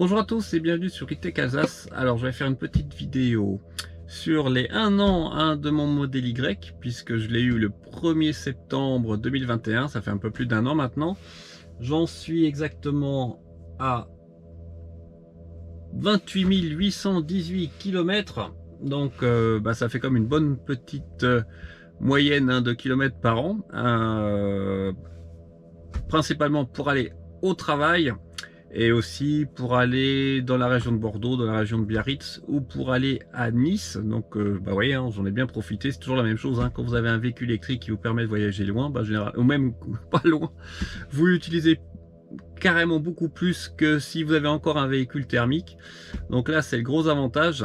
Bonjour à tous et bienvenue sur Ritech Alsace. Alors je vais faire une petite vidéo sur les 1 an de mon modèle Y, puisque je l'ai eu le 1er septembre 2021, ça fait un peu plus d'1 an maintenant. J'en suis exactement à 28 818 km, donc ça fait comme une bonne petite moyenne de kilomètres par an, principalement pour aller au travail, et aussi pour aller dans la région de Bordeaux, dans la région de Biarritz, ou pour aller à Nice. Donc voyez, j'en ai bien profité. C'est toujours la même chose, quand vous avez un véhicule électrique qui vous permet de voyager loin, ou même pas loin, vous l'utilisez carrément beaucoup plus que si vous avez encore un véhicule thermique. Donc là, c'est le gros avantage.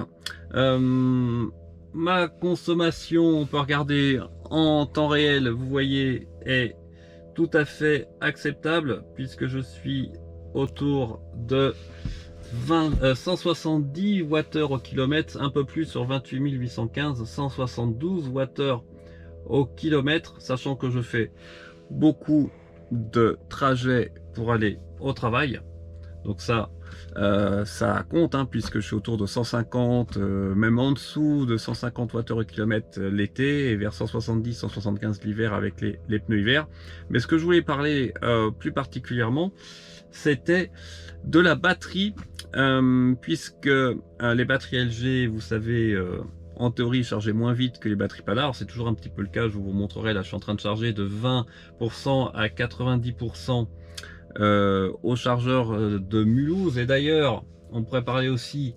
Ma consommation, on peut regarder en temps réel, vous voyez, est tout à fait acceptable, puisque je suis autour de 170 Wh au kilomètre, un peu plus sur 28 815, 172 Wh au kilomètre, sachant que je fais beaucoup de trajets pour aller au travail. Donc ça compte, puisque je suis autour de 150, même en dessous de 150 Wh au kilomètre l'été, et vers 170-175 l'hiver avec les pneus hiver. Mais ce que je voulais parler plus particulièrement, c'était de la batterie, puisque les batteries LG, vous savez, en théorie charger moins vite que les batteries Panhard. C'est toujours un petit peu le cas, je vous montrerai. Là je suis en train de charger de 20% à 90% au chargeur de Mulhouse. Et d'ailleurs on pourrait parler aussi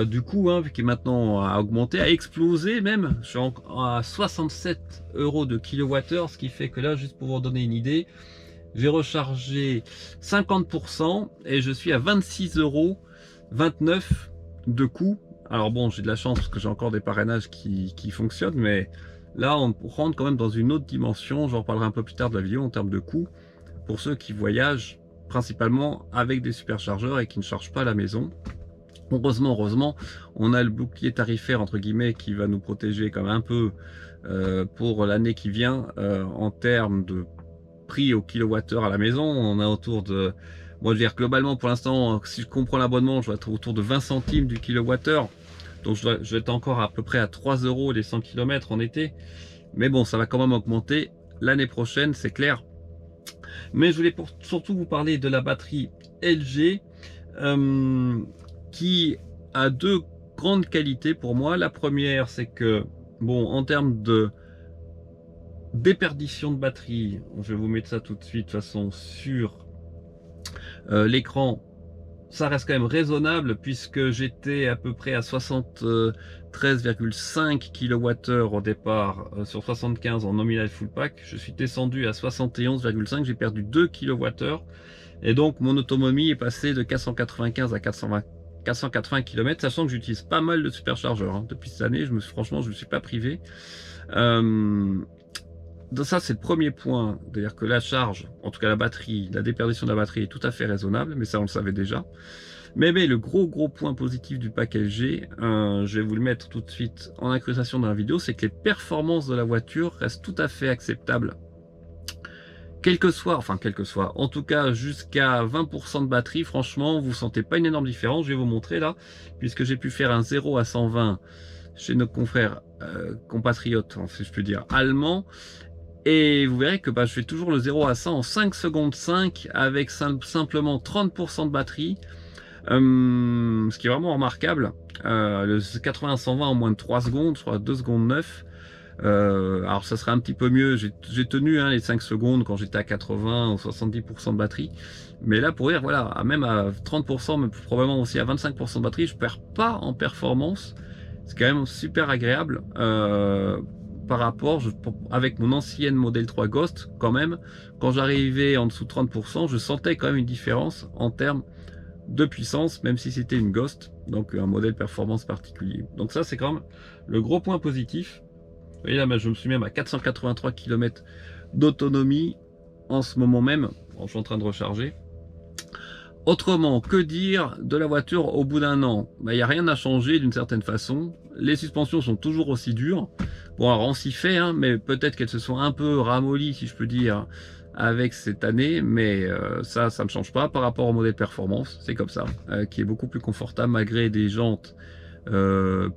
du coût, qui est maintenant à augmenter, à exploser même. Je suis à 67 € de kWh, ce qui fait que là, juste pour vous donner une idée, j'ai rechargé 50% et je suis à 26,29 € de coût. Alors bon, j'ai de la chance parce que j'ai encore des parrainages qui fonctionnent, mais là on rentre quand même dans une autre dimension. J'en reparlerai un peu plus tard de la vidéo en termes de coût, pour ceux qui voyagent principalement avec des superchargeurs et qui ne chargent pas à la maison. Heureusement, on a le bouclier tarifaire entre guillemets qui va nous protéger quand même un peu pour l'année qui vient, en termes de prix au kilowattheure à la maison. On est autour de, moi je veux dire, globalement pour l'instant, si je comprends l'abonnement, je vais être autour de 20 centimes du kilowattheure. Donc je vais être encore à peu près à 3 € les 100 km en été. Mais bon, ça va quand même augmenter l'année prochaine, c'est clair. Mais je voulais surtout vous parler de la batterie LG, qui a deux grandes qualités pour moi. La première, c'est que, bon, en termes de déperdition de batterie, je vais vous mettre ça tout de suite de toute façon sur l'écran, ça reste quand même raisonnable, puisque j'étais à peu près à 73,5 kWh au départ, sur 75 en nominal full pack. Je suis descendu à 71,5, j'ai perdu 2 kWh, et donc mon autonomie est passée de 495 à 480 km, sachant que j'utilise pas mal de superchargeurs depuis cette année. Franchement, je me suis pas privé. Donc ça, c'est le premier point, c'est-à-dire que la charge, en tout cas la batterie, la déperdition de la batterie est tout à fait raisonnable, mais ça on le savait déjà. Mais le gros point positif du pack LG, je vais vous le mettre tout de suite en incrustation dans la vidéo, c'est que les performances de la voiture restent tout à fait acceptables. Quel que soit, en tout cas jusqu'à 20% de batterie, franchement, vous sentez pas une énorme différence. Je vais vous montrer là, puisque j'ai pu faire un 0 à 120 chez nos confrères compatriotes, si je peux dire, allemands. Et vous verrez que je fais toujours le 0 à 100 en 5 secondes 5 avec simplement 30% de batterie, ce qui est vraiment remarquable. Le 80 à 120 en moins de 3 secondes, je crois 2 secondes 9. Alors ça serait un petit peu mieux, j'ai tenu les 5 secondes quand j'étais à 80 ou 70% de batterie, mais là pour dire, voilà, même à 30%, mais probablement aussi à 25% de batterie, je perds pas en performance. C'est quand même super agréable par rapport, avec mon ancienne modèle 3 Ghost, quand même, quand j'arrivais en dessous de 30%, je sentais quand même une différence en termes de puissance, même si c'était une Ghost, donc un modèle performance particulier. Donc ça, c'est quand même le gros point positif. Vous voyez là, je me suis même à 483 km d'autonomie en ce moment même. Bon, je suis en train de recharger. Autrement, que dire de la voiture au bout d'1 an? Il n'y a rien à changer d'une certaine façon. Les suspensions sont toujours aussi dures. Bon, alors on s'y fait, mais peut-être qu'elles se sont un peu ramollies, si je peux dire, avec cette année, mais ça ne me change pas par rapport au modèle performance, c'est comme ça, qui est beaucoup plus confortable malgré des jantes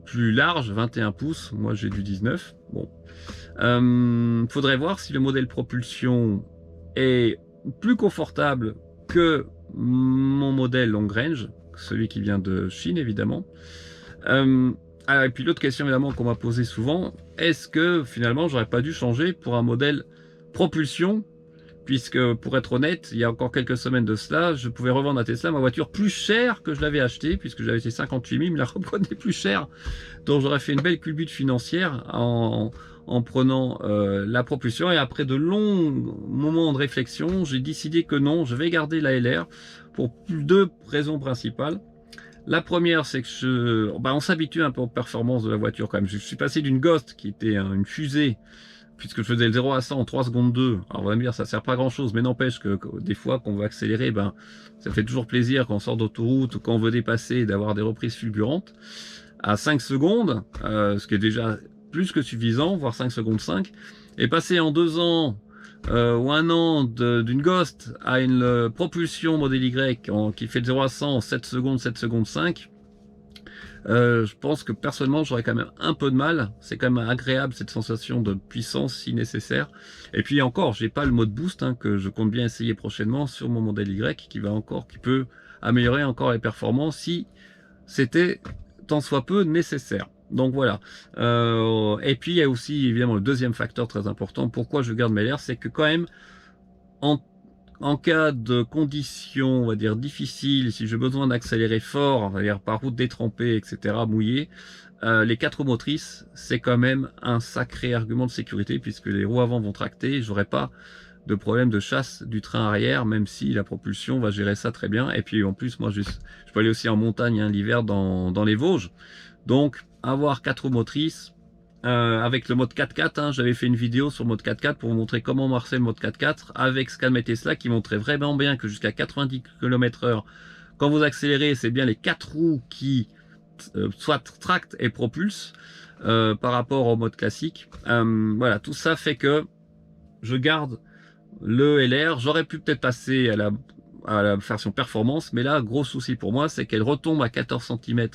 plus larges, 21 pouces, moi j'ai du 19, bon. Faudrait voir si le modèle propulsion est plus confortable que mon modèle long range, celui qui vient de Chine évidemment. Et puis l'autre question évidemment qu'on m'a posé souvent, est-ce que finalement j'aurais pas dû changer pour un modèle propulsion, puisque pour être honnête, il y a encore quelques semaines de cela, je pouvais revendre à Tesla ma voiture plus chère que je l'avais achetée, puisque j'avais été 58 000, mais la reprenait plus cher. Donc j'aurais fait une belle culbute financière en prenant la propulsion, et après de longs moments de réflexion, j'ai décidé que non, je vais garder la LR pour deux raisons principales. La première, c'est que on s'habitue un peu aux performances de la voiture quand même. Je suis passé d'une Ghost qui était une fusée, puisque je faisais le 0 à 100 en 3 secondes 2. Alors on va me dire ça sert pas à grand chose, mais n'empêche que des fois qu'on veut accélérer, ça fait toujours plaisir quand on sort d'autoroute ou quand on veut dépasser, d'avoir des reprises fulgurantes. À 5 secondes, ce qui est déjà plus que suffisant, voire 5 secondes 5, et passer en 2 ans ou 1 an d'une Ghost à une propulsion modèle Y qui fait de 0 à 100 en 7 secondes, 7 secondes 5, je pense que personnellement j'aurais quand même un peu de mal. C'est quand même agréable cette sensation de puissance si nécessaire. Et puis encore, j'ai pas le mode boost que je compte bien essayer prochainement sur mon modèle Y qui peut améliorer encore les performances si c'était tant soit peu nécessaire. Donc voilà. Et puis il y a aussi évidemment le deuxième facteur très important. Pourquoi je garde mes LR, c'est que quand même en cas de conditions, on va dire, difficiles, si j'ai besoin d'accélérer fort, on va dire par route détrempée, etc., mouillée, les 4 roues motrices, c'est quand même un sacré argument de sécurité, puisque les roues avant vont tracter, j'aurai pas de problème de chasse du train arrière, même si la propulsion va gérer ça très bien. Et puis en plus, moi, je peux aller aussi en montagne l'hiver dans les Vosges. Donc, avoir 4 roues motrices, avec le mode 4x4, j'avais fait une vidéo sur le mode 4x4 pour vous montrer comment marcher le mode 4x4 avec Scalme et Tesla, qui montrait vraiment bien que jusqu'à 90 km/h, quand vous accélérez, c'est bien les 4 roues qui soit tractent et propulsent par rapport au mode classique. Voilà, tout ça fait que je garde le LR. J'aurais pu peut-être passer à la version performance, mais là, gros souci pour moi, c'est qu'elle retombe à 14 cm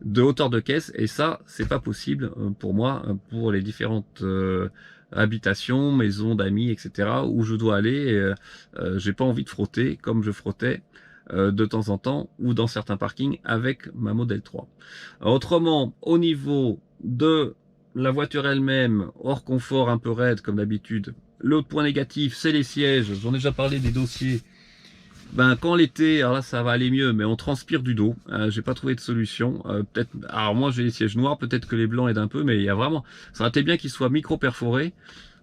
de hauteur de caisse, et ça, c'est pas possible pour moi, pour les différentes habitations, maisons d'amis, etc., où je dois aller. J'ai pas envie de frotter comme je frottais de temps en temps, ou dans certains parkings avec ma Model 3. Autrement, au niveau de la voiture elle-même, hors confort, un peu raide comme d'habitude. L'autre point négatif, c'est les sièges. J'en ai déjà parlé des dossiers. Quand l'été, alors là ça va aller mieux, mais on transpire du dos. J'ai pas trouvé de solution. Peut-être, alors moi j'ai les sièges noirs, peut-être que les blancs aident un peu, mais il y a vraiment, ça aurait été bien qu'ils soient micro perforés,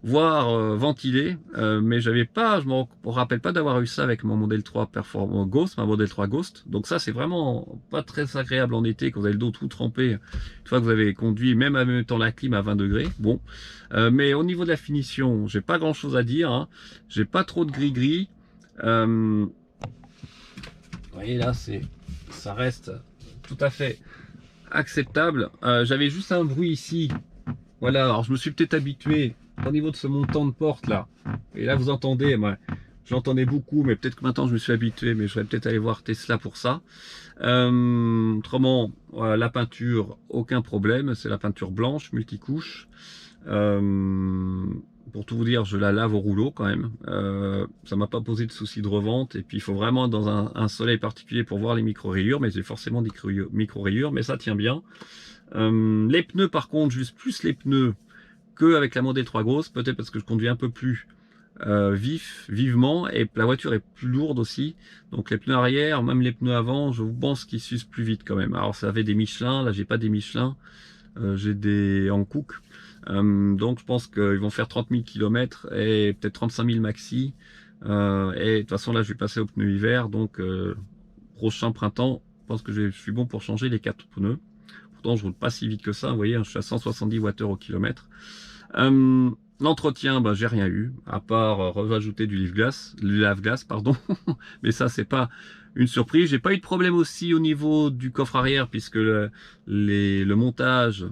voire ventilés. Mais je me rappelle pas d'avoir eu ça avec mon modèle 3 Performant Ghost, ma modèle 3 Ghost. Donc ça c'est vraiment pas très agréable en été quand vous avez le dos tout trempé. Une fois que vous avez conduit, même en même temps la clim à 20 degrés. Bon, mais au niveau de la finition, j'ai pas grand chose à dire. J'ai pas trop de gris-gris. Vous voyez là, ça reste tout à fait acceptable. J'avais juste un bruit ici. Voilà, alors je me suis peut-être habitué au niveau de ce montant de porte là. Et là vous entendez, moi j'entendais beaucoup, mais peut-être que maintenant je me suis habitué, mais je vais peut-être aller voir Tesla pour ça. Autrement, la peinture, aucun problème, c'est la peinture blanche, multicouche. Pour tout vous dire, je la lave au rouleau quand même. Ça m'a pas posé de soucis de revente. Et puis il faut vraiment dans un soleil particulier pour voir les micro-rayures. Mais j'ai forcément des micro-rayures, mais ça tient bien. Les pneus par contre, juste plus les pneus qu'avec la Model 3 grosse. Peut-être parce que je conduis un peu plus vivement. Et la voiture est plus lourde aussi. Donc les pneus arrière, même les pneus avant, je pense qu'ils s'usent plus vite quand même. Alors ça avait des Michelin, là j'ai pas des Michelin. J'ai des Hankook. Donc je pense qu'ils vont faire 30 000 km et peut-être 35 000 maxi. Et de toute façon là je vais passer aux pneus hiver. Donc prochain printemps, je pense que je suis bon pour changer les 4 pneus. Pourtant je roule pas si vite que ça. Vous voyez, je suis à 170 Wh au kilomètre. L'entretien, j'ai rien eu, à part rajouter du lave-glace, pardon. Mais ça, c'est pas une surprise. J'ai pas eu de problème aussi au niveau du coffre arrière, puisque le montage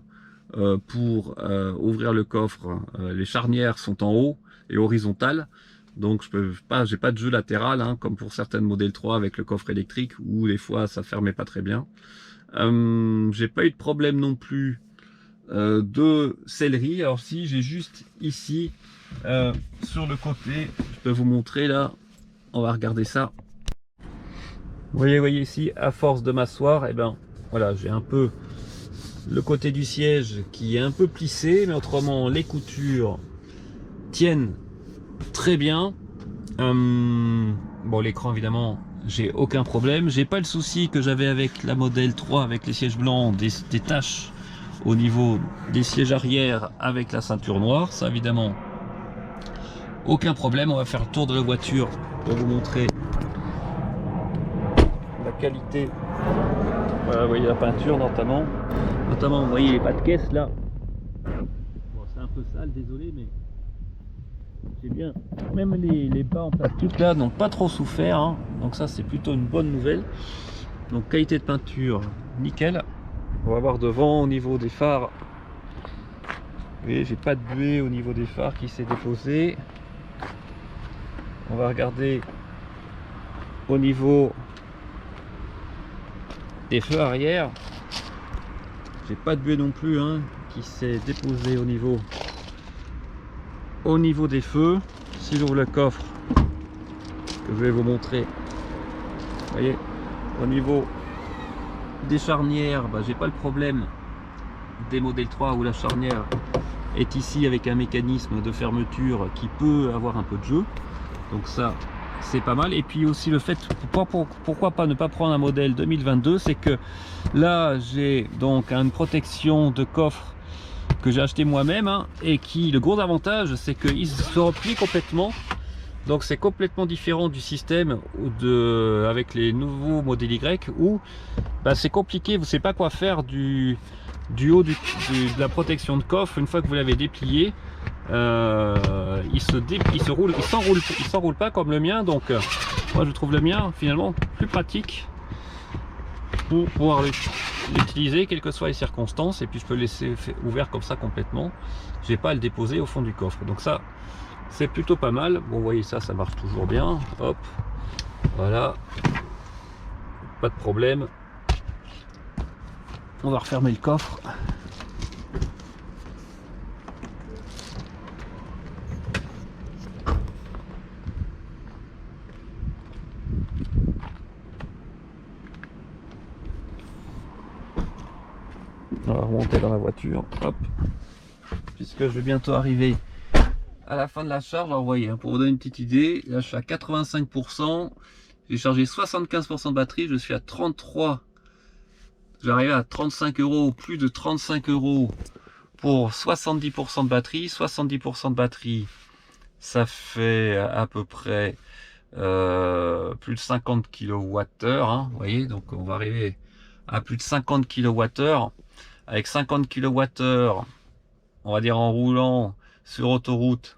pour ouvrir le coffre, les charnières sont en haut et horizontales. donc je peux pas, j'ai pas de jeu latéral, hein, comme pour certaines modèles 3 avec le coffre électrique, où des fois ça fermait pas très bien. J'ai pas eu de problème non plus de sellerie. Alors si, j'ai juste ici sur le côté, je peux vous montrer là, on va regarder ça. Vous voyez ici, à force de m'asseoir, et ben voilà, j'ai un peu le côté du siège qui est un peu plissé, mais autrement les coutures tiennent très bien. Bon, l'écran évidemment, j'ai aucun problème. J'ai pas le souci que j'avais avec la modèle 3 avec les sièges blancs, des taches au niveau des sièges arrière avec la ceinture noire. Ça évidemment, aucun problème. On va faire le tour de la voiture pour vous montrer la qualité. Voilà, vous voyez la peinture notamment, vous voyez les pas de caisse là. Bon, c'est un peu sale, désolé, mais c'est bien. Même les bas en plastique là n'ont pas trop souffert, hein. Donc ça c'est plutôt une bonne nouvelle. Donc qualité de peinture nickel. On va voir devant au niveau des phares. Vous voyez, j'ai pas de buée au niveau des phares qui s'est déposé. On va regarder au niveau des feux arrière. J'ai pas de buée non plus, hein, qui s'est déposé au niveau des feux. Si j'ouvre le coffre que je vais vous montrer, vous voyez, au niveau des charnières, bah, j'ai pas le problème des modèles 3 où la charnière est ici avec un mécanisme de fermeture qui peut avoir un peu de jeu, donc ça c'est pas mal. Et puis aussi le fait, pourquoi pas ne pas prendre un modèle 2022, c'est que là j'ai donc une protection de coffre que j'ai acheté moi-même, hein, et qui, le gros avantage c'est qu'il se replie complètement, donc c'est complètement différent du système avec les nouveaux modèles Y où bah, c'est compliqué, vous ne savez pas quoi faire du haut de la protection de coffre. Une fois que vous l'avez déplié, il s'enroule pas comme le mien. Donc moi je trouve le mien finalement plus pratique pour pouvoir l'utiliser quelles que soient les circonstances, et puis je peux le laisser ouvert comme ça complètement, j'ai pas à le déposer au fond du coffre, donc ça c'est plutôt pas mal. Bon, vous voyez, ça marche toujours bien, hop, voilà, pas de problème. On va refermer le coffre. On va remonter dans la voiture, hop, puisque je vais bientôt arriver à la fin de la charge. Alors, vous voyez, hein, pour vous donner une petite idée, là je suis à 85%, j'ai chargé 75% de batterie, je suis à 33, j'arrive à 35 €, plus de 35 € pour 70% de batterie. 70% de batterie, ça fait à peu près plus de 50 kWh, hein, vous voyez, donc on va arriver à plus de 50 kWh. Avec 50 kWh, on va dire en roulant sur autoroute,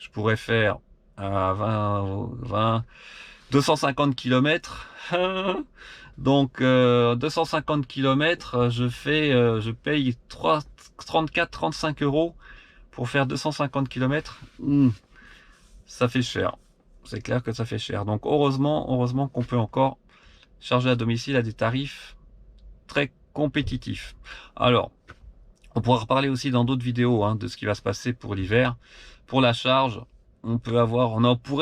je pourrais faire à 250 km. Donc 250 km, je paye 34-35 € pour faire 250 km. Ça fait cher, c'est clair que ça fait cher. Donc heureusement qu'on peut encore charger à domicile à des tarifs très compétitifs. Alors on pourra reparler aussi dans d'autres vidéos, hein, de ce qui va se passer pour l'hiver. Pour la charge, on pourrait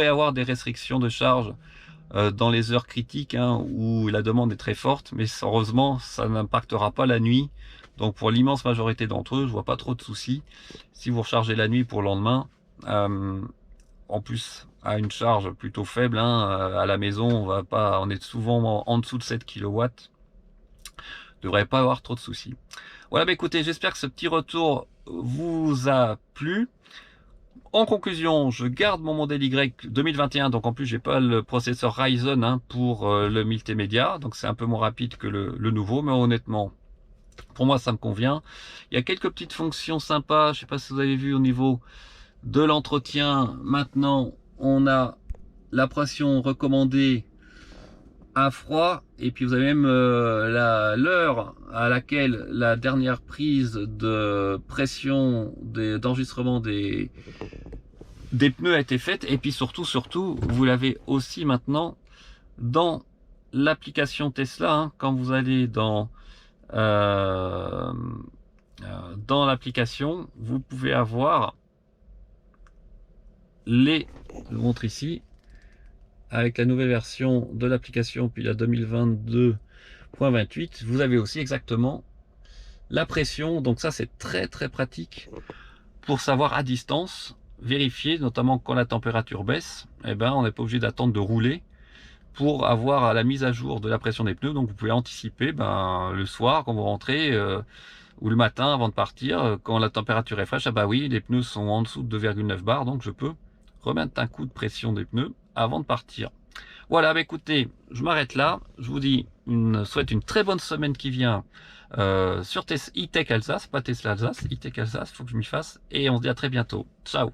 avoir des restrictions de charge dans les heures critiques, hein, où la demande est très forte, mais heureusement ça n'impactera pas la nuit. Donc pour l'immense majorité d'entre eux, je vois pas trop de soucis. Si vous rechargez la nuit pour le lendemain, en plus à une charge plutôt faible, hein, à la maison on est souvent en dessous de 7 kW, devrait pas avoir trop de soucis. Voilà, bah écoutez, j'espère que ce petit retour vous a plu. En conclusion, je garde mon modèle Y 2021, donc en plus j'ai pas le processeur Ryzen, hein, pour le multimédia, donc c'est un peu moins rapide que le nouveau, mais honnêtement pour moi ça me convient. Il y a quelques petites fonctions sympas, je sais pas si vous avez vu au niveau de l'entretien. Maintenant on a la pression recommandée à froid, et puis vous avez même l'heure à laquelle la dernière prise de pression d'enregistrement des des pneus a été faite. Et puis surtout, vous l'avez aussi maintenant dans l'application Tesla, hein, quand vous allez dans l'application, vous pouvez avoir je vous montre ici, avec la nouvelle version de l'application, puis la 2022.28, vous avez aussi exactement la pression. Donc ça, c'est très pratique pour savoir à distance, vérifier, notamment quand la température baisse, eh ben, on n'est pas obligé d'attendre de rouler pour avoir la mise à jour de la pression des pneus. Donc vous pouvez anticiper le soir quand vous rentrez ou le matin avant de partir, quand la température est fraîche, ah bah oui, les pneus sont en dessous de 2,9 bars, donc je peux remettre un coup de pression des pneus avant de partir. Voilà, bah écoutez, je m'arrête là. Je vous souhaite une très bonne semaine qui vient sur E-Tech Alsace, pas Tesla Alsace, E-Tech Alsace, il faut que je m'y fasse. Et on se dit à très bientôt. Ciao.